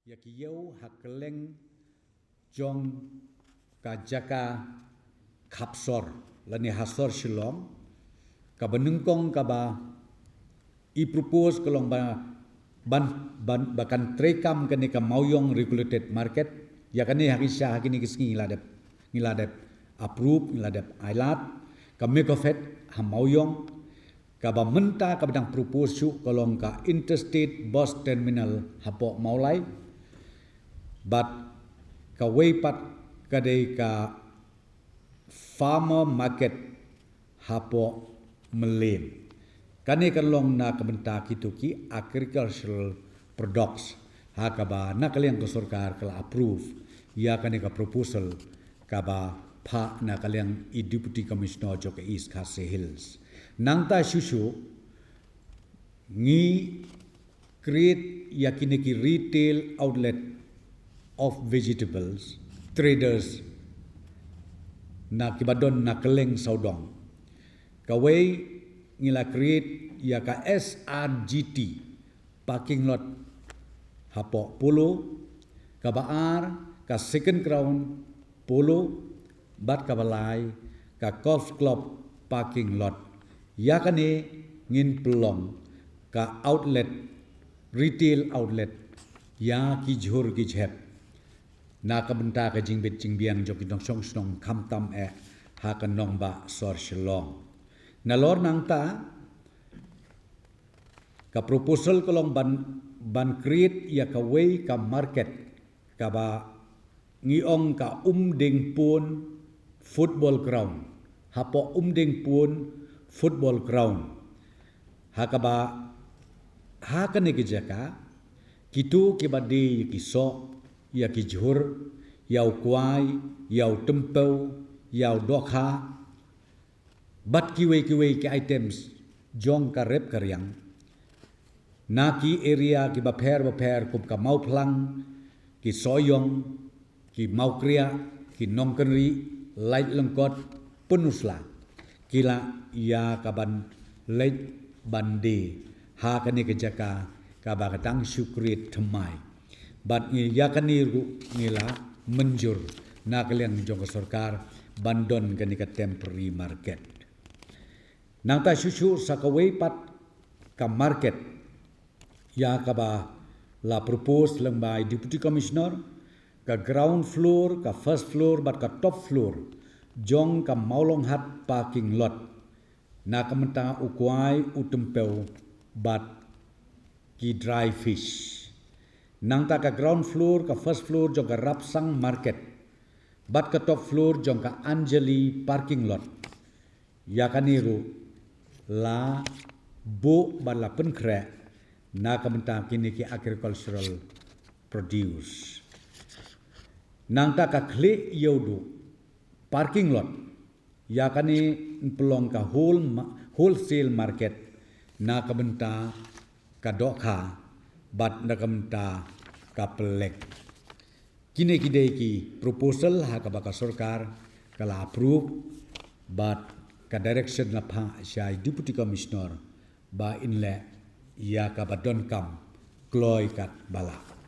Yakiyau hakeleng jong kajaka kapsor lani hasor Shillong kabenengkong kaba I propose kalong bakan trekam kani ka mauyong regulated market yakani hakisya hakini kisngi ngiladep approve ngiladep ailat ka mekofet ha mauyong kaba menta ka bedang propose su kalong ka interstate bus terminal hapo maulai but ka weipat kadai ka farmer market hapo melem kani kalong na kabenta kituki agricultural products hakaba na kaliang ka sarkar kala approve ya kani ka proposal kaba pha na kaliang I deputy commissioner jo ka East Khasi Hills nangta shushu ngi create yakini ki retail outlet of vegetables traders na kibadon na keleng saudong kawai ngila create ya ka SRGT parking lot hapo polo kabaar ka second ground polo bat kabalai ka golf club parking lot ya kane ngin pelong ka outlet retail outlet ya ki jhur ki jhep na kabenta ka jingbit jingbiang joki dong song snong kamtam ha kan nong ba sor Shillong na lor nang ta ka proposal kolong ban create ya ka way ka market ka ba ngiong ka ding pun football ground hapo ding pun football ground hakaba hakane ki jaka kitu ki badi ki so ya ki jhur yau kwai yau tempau yau dokha bat kiwe ki items jong ka rep karyang na ki area ki baper kup ka mau plang ki soyong ki mau kriya ki nongkenri light lengkot penusla kila ya kaban late bande ha kani kejaka kaba katang syukrit themai bat ngi yakani ngila menjur na kaliang jong sarkar bandon kani ka temporary market nangta shushu sakaway pat ka market ya kaba la propose lang by deputy commissioner ka ground floor ka first floor bat ka top floor jong ka maulong hat parking lot na kamenta ukwai utempeu bat ki dry fish nangta ka ground floor ka first floor jong ka Rapsang market bat ka top floor jong ka Anjali parking lot yakaniru la bo bala penkre na kamenta kini ki agricultural produce nangta ka kle yodu parking lot yakani pelong ka wholesale market na kamenta ka dokha bat na kamenta ka pelek kini kidei ki proposal ha ka baka sarkar kala approve bat ka direction na pha syai deputy commissioner ba inle ya ka badon kam kloi kat bala